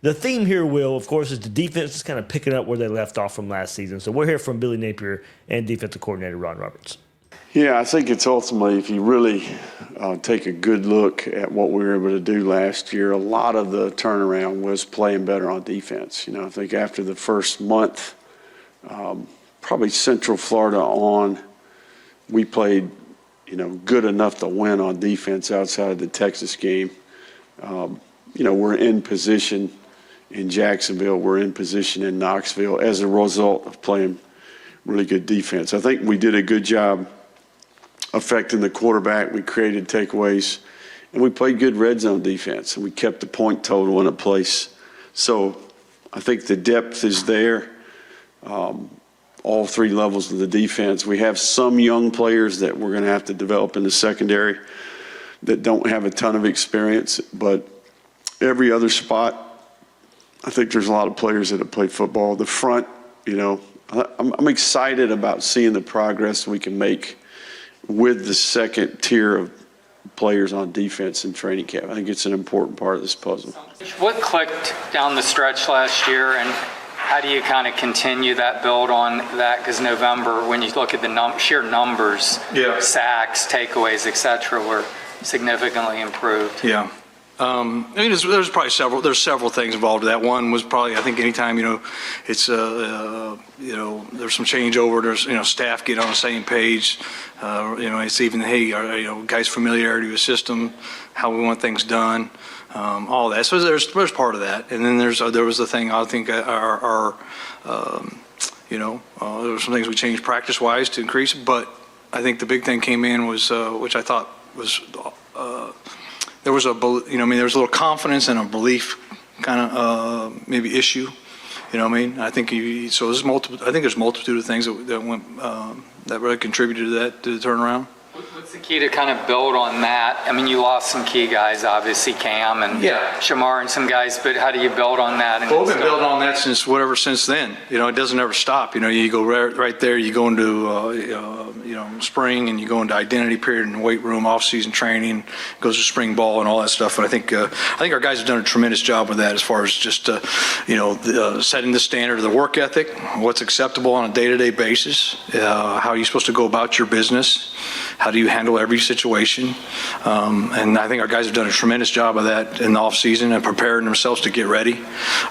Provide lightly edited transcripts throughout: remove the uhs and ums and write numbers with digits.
the theme here, Will, of course, is the defense is kind of picking up where they left off from last season. So we're here from Billy Napier and defensive coordinator Ron Roberts. Yeah, I think it's ultimately, if you really take a good look at what we were able to do last year, a lot of the turnaround was playing better on defense. You know, I think after the first month, probably Central Florida on, we played, you know, good enough to win on defense outside of the Texas game. You know, we're in position in Jacksonville. We're in position in Knoxville as a result of playing really good defense. I think we did a good job affecting the quarterback. We created takeaways, and we played good red zone defense, and we kept the point total in a place. So I think the depth is there, all three levels of the defense. We have some young players that we're going to have to develop in the secondary that don't have a ton of experience, but every other spot, I think there's a lot of players that have played football. The front, you know, I'm excited about seeing the progress we can make with the second tier of players on defense in training camp. I think it's an important part of this puzzle. What clicked down the stretch last year, and how do you kind of continue that build on that? Because November, when you look at the sheer numbers, sacks, takeaways, et cetera, were significantly improved. Yeah. I mean, there's probably several things involved with that. One was probably, I think anytime, you know, it's, you know, there's some changeover, there's, you know, staff get on the same page, you know, it's even, hey, you know, guys' familiarity with the system, how we want things done, all that. So there's part of that. And then there was the thing, I think, you know, there were some things we changed practice-wise to increase, but I think the big thing came in was, which I thought was, there was there was a little confidence and a belief kind of maybe issue, you know what I mean? I think so there's there's multitude of things that went that really contributed to the turnaround. What's the key to kind of build on that? I mean, you lost some key guys, obviously Cam and Shamar and some guys, but how do you build on that? Well, we've been building on that since then. You know, it doesn't ever stop. You know, you go right there, you go into, you know, spring, and you go into identity period and weight room, off-season training, goes to spring ball and all that stuff. And I think our guys have done a tremendous job with that as far as just, you know, setting the standard of the work ethic, what's acceptable on a day-to-day basis, how you're supposed to go about your business, how do you handle every situation, and I think our guys have done a tremendous job of that in the off season and preparing themselves to get ready.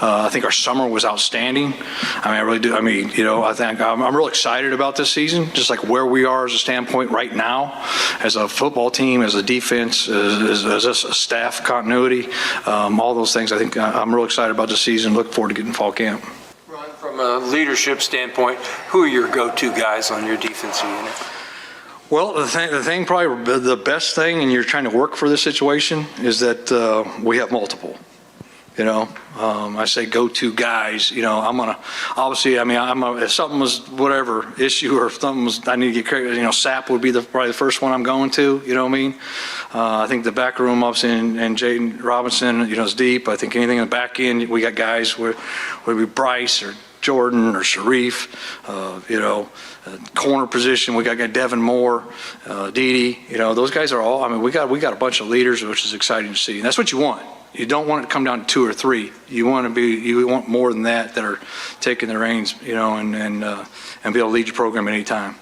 I think our summer was outstanding. I mean, I really do. I mean, you know, I think I'm real excited about this season, just like where we are as a standpoint right now, as a football team, as a defense, as a staff continuity, all those things. I think I'm real excited about this season. Look forward to getting fall camp. Ron, from a leadership standpoint, who are your go-to guys on your defensive unit? Well, the thing, probably the best thing, and you're trying to work for this situation, is that we have multiple. You know, I say go-to guys. You know, I'm gonna obviously. I mean, if something was whatever issue or if something was, I need to get credit. You know, Sapp would be probably the first one I'm going to. You know what I mean? I think the back room, obviously, and Jaden Robinson, you know, is deep. I think anything in the back end, we got guys where we Bryce or Jordan or Sharif, you know, corner position. We got Devin Moore, Dede. You know, those guys are all. I mean, we got a bunch of leaders, which is exciting to see, and that's what you want. You don't want it to come down to 2 or 3. You want more than that are taking the reins, you know, and be able to lead your program at any time.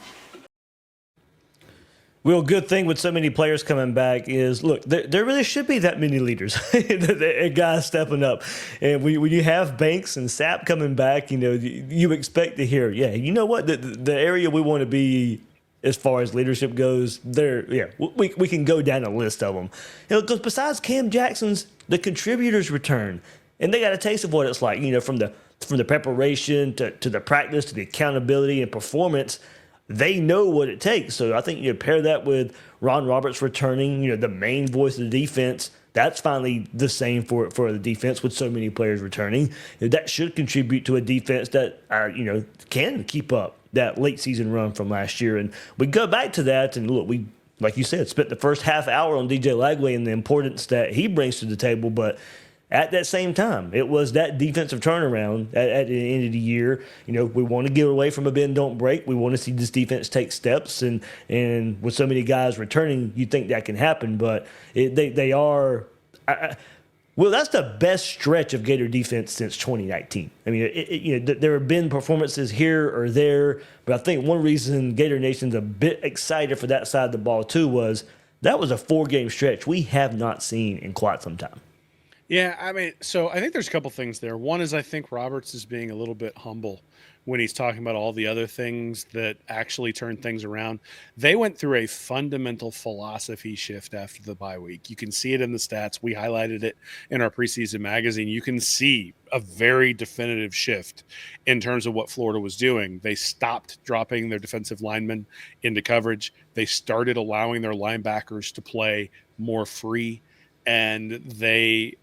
Well, good thing with so many players coming back is, look, there really should be that many leaders, guys stepping up. And when you have Banks and Sapp coming back, you know, you expect to hear, yeah, you know what, the area we want to be as far as leadership goes, we can go down a list of them. You know, because besides Cam Jackson's, the contributors return, and they got a taste of what it's like, you know, from the preparation to the practice to the accountability and performance. They know what it takes. So I think you pair that with Ron Roberts returning, you know, the main voice of the defense. That's finally the same for the defense with so many players returning. That should contribute to a defense that, you know, can keep up that late season run from last year. And we go back to that, and look, we, like you said, spent the first half hour on DJ Lagway and the importance that he brings to the table. But at that same time, it was that defensive turnaround at the end of the year. You know, we want to get away from a bend, don't break. We want to see this defense take steps, and with so many guys returning, you think that can happen. But they are. Well, that's the best stretch of Gator defense since 2019. I mean, there have been performances here or there, but I think one reason Gator Nation's a bit excited for that side of the ball too was that was a 4-game stretch we have not seen in quite some time. Yeah, I mean, so I think there's a couple things there. One is I think Roberts is being a little bit humble when he's talking about all the other things that actually turn things around. They went through a fundamental philosophy shift after the bye week. You can see it in the stats. We highlighted it in our preseason magazine. You can see a very definitive shift in terms of what Florida was doing. They stopped dropping their defensive linemen into coverage. They started allowing their linebackers to play more free, and they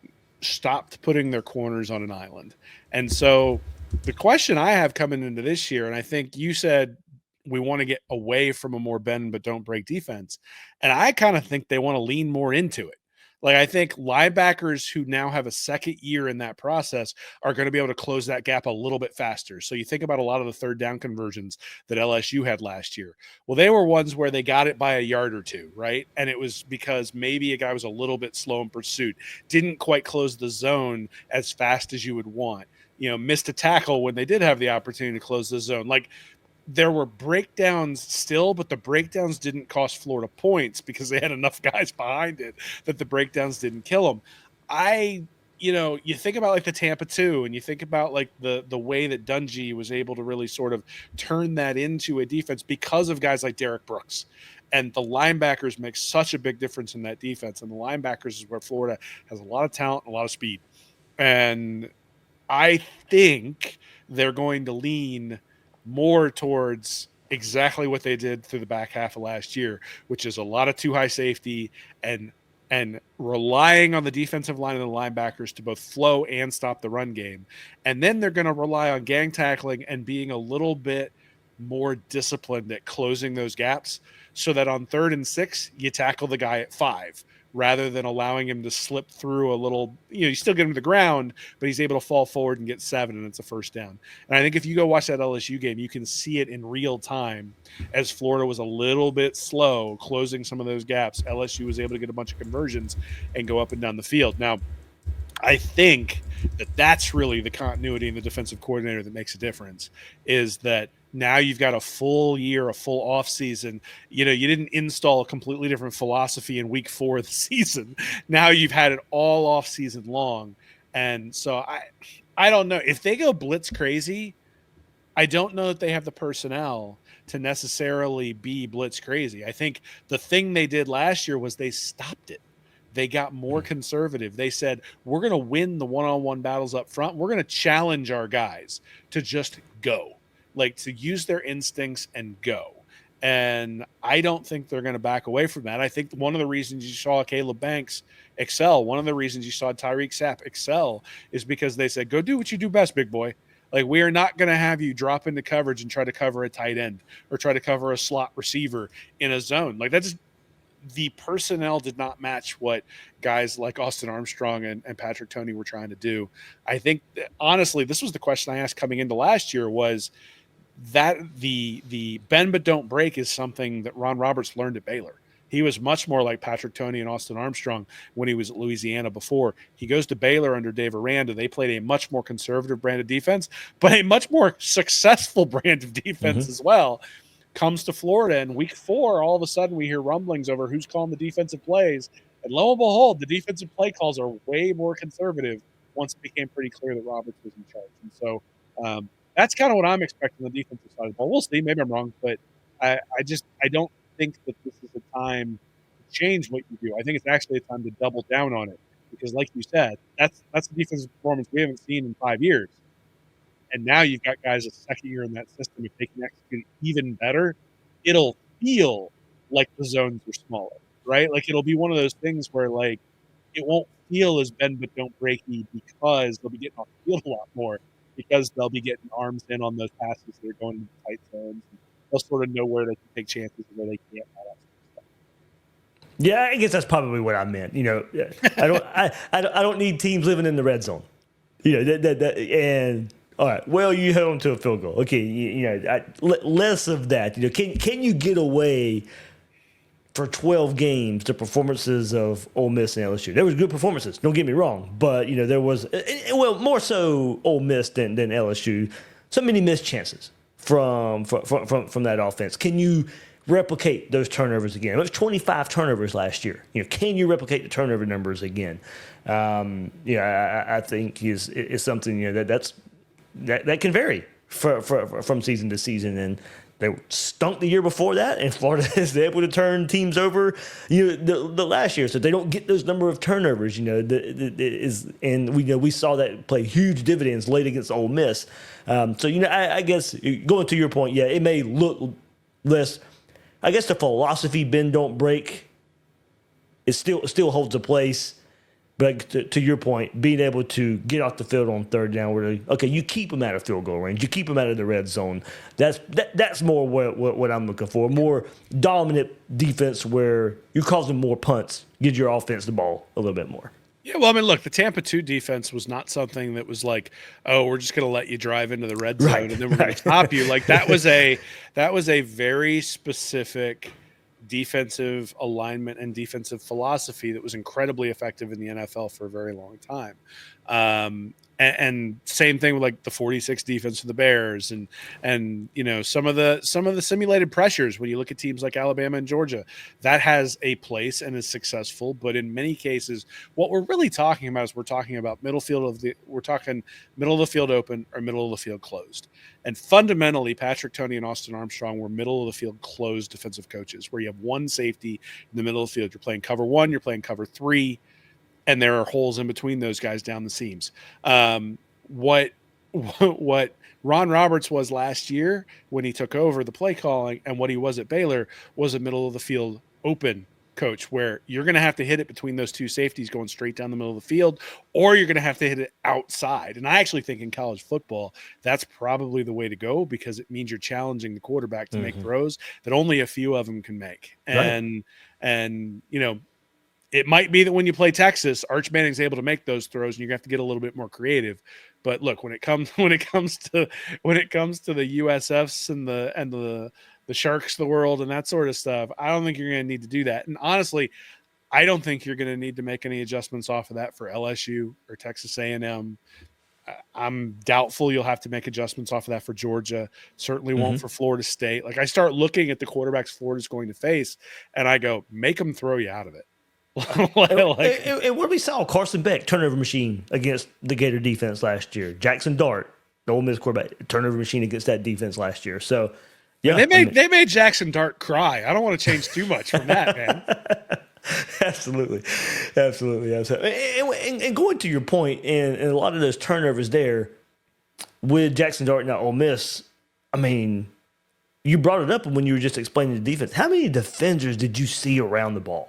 stopped putting their corners on an island. And so the question I have coming into this year, and I think you said we want to get away from a more bend but don't break defense, and I kind of think they want to lean more into it. Like, I think linebackers who now have a second year in that process are going to be able to close that gap a little bit faster. So you think about a lot of the third down conversions that LSU had last year. Well, they were ones where they got it by a yard or two, right? And it was because maybe a guy was a little bit slow in pursuit, didn't quite close the zone as fast as you would want, missed a tackle when they did have the opportunity to close the zone. Like, there were breakdowns still, but the breakdowns didn't cost Florida points because they had enough guys behind it that the breakdowns didn't kill them. You think about like the Tampa 2, and you think about like the way that Dungy was able to really sort of turn that into a defense because of guys like Derek Brooks. And the linebackers make such a big difference in that defense. And the linebackers is where Florida has a lot of talent, a lot of speed. And I think they're going to lean more towards exactly what they did through the back half of last year, which is a lot of too high safety and relying on the defensive line and the linebackers to both flow and stop the run game. And then they're going to rely on gang tackling and being a little bit more disciplined at closing those gaps so that on 3rd and 6, you tackle the guy at 5 rather than allowing him to slip through a little, you still get him to the ground, but he's able to fall forward and get 7, and it's a first down. And I think if you go watch that LSU game, you can see it in real time as Florida was a little bit slow closing some of those gaps. LSU was able to get a bunch of conversions and go up and down the field. Now, I think that's really the continuity in the defensive coordinator that makes a difference, is that now you've got a full year, a full off season. You didn't install a completely different philosophy in week 4 of the season. Now you've had it all off season long. And so I don't know if they go blitz crazy. I don't know that they have the personnel to necessarily be blitz crazy. I think the thing they did last year was they stopped it. They got more conservative. They said, we're going to win the one-on-one battles up front. We're going to challenge our guys to just go, like to use their instincts and go. And I don't think they're going to back away from that. I think one of the reasons you saw Caleb Banks excel, one of the reasons you saw Tyreak Sapp excel is because they said, go do what you do best, big boy. Like, we are not going to have you drop into coverage and try to cover a tight end or try to cover a slot receiver in a zone. Like, that's the personnel did not match what guys like Austin Armstrong and Patrick Toney were trying to do. I think, honestly, this was the question I asked coming into last year, was that the bend but don't break is something that Ron Roberts learned at Baylor. He was much more like Patrick Toney and Austin Armstrong when he was at Louisiana before. He goes to Baylor under Dave Aranda. They played a much more conservative brand of defense, but a much more successful brand of defense as well. Comes to Florida in week 4, all of a sudden we hear rumblings over who's calling the defensive plays. And lo and behold, the defensive play calls are way more conservative once it became pretty clear that Roberts was in charge. And so that's kind of what I'm expecting on the defensive side of the ball. We'll see. Maybe I'm wrong, but I don't think that this is a time to change what you do. I think it's actually a time to double down on it because, like you said, that's the defensive performance we haven't seen in 5 years. And now you've got guys a second year in that system. If they can execute even better, it'll feel like the zones are smaller, right? Like, it'll be one of those things where, like, it won't feel as bend but don't breaky because they'll be getting off the field a lot more because they'll be getting arms in on those passes that are going into tight zones. They'll sort of know where they can take chances and where they can't. Yeah, I guess that's probably what I meant. I don't need teams living in the red zone. And all right, well, you held them to a field goal. Okay, less of that. Can you get away for 12 games the performances of Ole Miss and LSU. There was good performances, don't get me wrong, but there was more so Ole Miss than LSU. So many missed chances from that offense. Can you replicate those turnovers again? It was 25 turnovers last year. Can you replicate the turnover numbers again? I think is something that can vary from season to season, and they stunk the year before that, and Florida is able to turn teams over, the last year, so they don't get those number of turnovers. And we saw that play huge dividends late against Ole Miss. I guess going to your point, it may look less. I guess the philosophy bend don't break. It still holds a place. But to your point, being able to get off the field on third down, where you keep them out of field goal range, you keep them out of the red zone. That's more what I'm looking for. More dominant defense where you cause them more punts, get your offense the ball a little bit more. Yeah, well, I mean, look, the Tampa 2 defense was not something that was like, oh, we're just going to let you drive into the red zone and then we're going to stop you. Like that was a very specific defensive alignment and defensive philosophy that was incredibly effective in the NFL for a very long time. And same thing with like the 46 defense of the Bears and some of the simulated pressures when you look at teams like Alabama and Georgia, that has a place and is successful. But in many cases, what we're really talking about is we're talking middle of the field open or middle of the field closed. And fundamentally, Patrick Toney and Austin Armstrong were middle of the field closed defensive coaches, where you have one safety in the middle of the field. You're playing cover 1, you're playing cover 3. And there are holes in between those guys down the seams. What Ron Roberts was last year when he took over the play calling and what he was at Baylor was a middle of the field open coach, where you're going to have to hit it between those two safeties going straight down the middle of the field, or you're going to have to hit it outside. And I actually think in college football, that's probably the way to go, because it means you're challenging the quarterback to make throws that only a few of them can make. And it might be that when you play Texas, Arch Manning's able to make those throws, and you're going to have to get a little bit more creative. But look, when it comes to the USFs and the Sharks of the world and that sort of stuff, I don't think you're going to need to do that. And honestly, I don't think you're going to need to make any adjustments off of that for LSU or Texas A&M. I'm doubtful you'll have to make adjustments off of that for Georgia. Certainly won't for Florida State. Like, I start looking at the quarterbacks Florida's going to face, and I go, make them throw you out of it. And what we saw Carson Beck turnover machine against the Gator defense last year. Jackson Dart, the Ole Miss quarterback, turnover machine against that defense last year. So they made Jackson Dart cry. I don't want to change too much from that, man. Absolutely. And going to your point, and a lot of those turnovers there with Jackson Dart and Ole Miss, I mean, you brought it up when you were just explaining the defense. How many defenders did you see around the ball?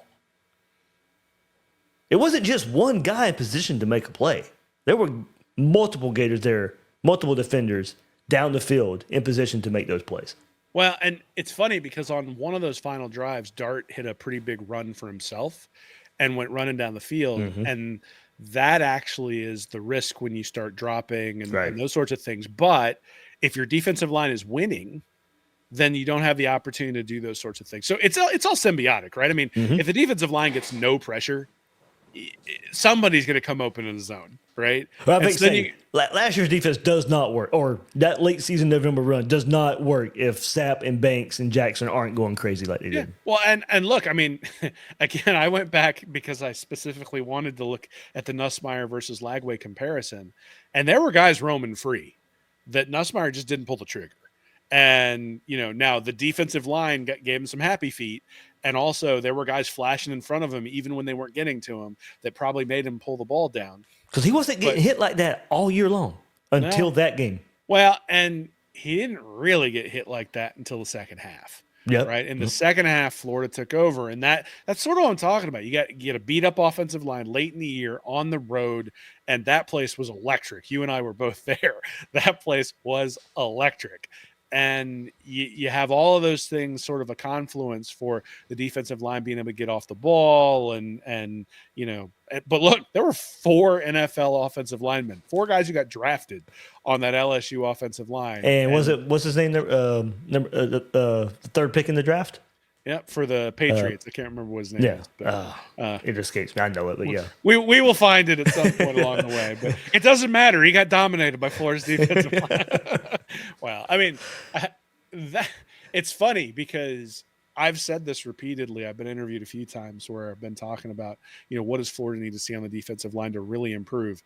It wasn't just one guy in position to make a play. There were multiple Gators there, multiple defenders down the field in position to make those plays. Well, and it's funny because on one of those final drives, Dart hit a pretty big run for himself and went running down the field. And that actually is the risk when you start dropping and those sorts of things. But if your defensive line is winning, then you don't have the opportunity to do those sorts of things. So it's all symbiotic, right? I mean, if the defensive line gets no pressure, somebody's going to come open in the zone, right? Well, I think last year's defense does not work, or that late season November run does not work if Sapp and Banks and Jackson aren't going crazy like they did. Well, and look, I mean, again, I went back because I specifically wanted to look at the Nussmeier versus Lagway comparison, and there were guys roaming free that Nussmeier just didn't pull the trigger. And, now the defensive line gave him some happy feet. And also there were guys flashing in front of him, even when they weren't getting to him, that probably made him pull the ball down. Because he wasn't getting hit like that all year long until that game. Well, and he didn't really get hit like that until the second half. Yep. Right. In the second half, Florida took over. And that's sort of what I'm talking about. You get a beat up offensive line late in the year on the road. And that place was electric. You and I were both there. That place was electric. And you have all of those things, sort of a confluence for the defensive line being able to get off the ball. But look, there were 4 NFL offensive linemen, 4 guys who got drafted on that LSU offensive line. And what's his name? The third pick in the draft? Yep, for the Patriots. I can't remember what his name Yeah. is. But, It escapes me. I know it, but yeah. we will find it at some point along the way. But it doesn't matter. He got dominated by Florida's defensive line. Wow. I mean, it's funny because I've said this repeatedly. I've been interviewed a few times where I've been talking about, what does Florida need to see on the defensive line to really improve?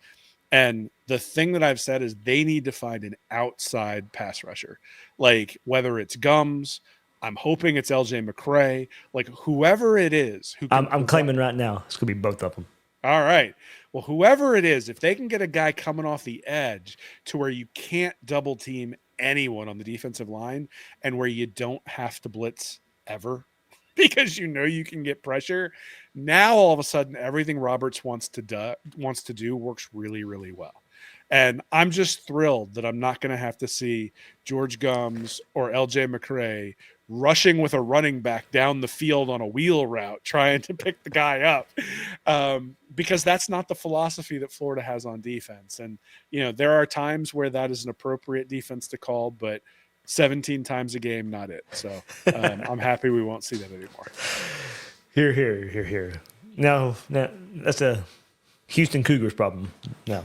And the thing that I've said is they need to find an outside pass rusher, like whether it's Gums. I'm hoping it's LJ McCray, like whoever it is. I'm claiming right now it's going to be both of them. All right. Well, whoever it is, if they can get a guy coming off the edge to where you can't double team anyone on the defensive line and where you don't have to blitz ever because you can get pressure, now all of a sudden everything Roberts wants to do works really, really well. And I'm just thrilled that I'm not going to have to see George Gums or LJ McCray rushing with a running back down the field on a wheel route, trying to pick the guy up, because that's not the philosophy that Florida has on defense. And, there are times where that is an appropriate defense to call, but 17 times a game, not it. So I'm happy we won't see that anymore. Here. No, that's a Houston Cougars problem. No.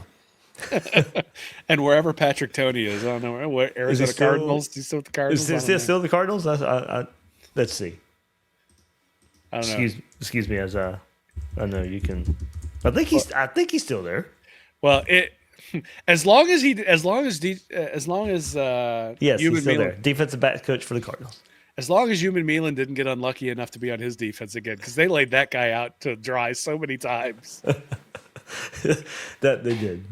And wherever Patrick Toney is, I don't know where Arizona Cardinals. Do you still with the Cardinals? Is it still the Cardinals? Let's see. I don't know. Excuse me, as I know you can. I think he's still there. Well, as long as yes, he's still there. Defensive back coach for the Cardinals. As long as Human Milan didn't get unlucky enough to be on his defense again, because they laid that guy out to dry so many times. That they did.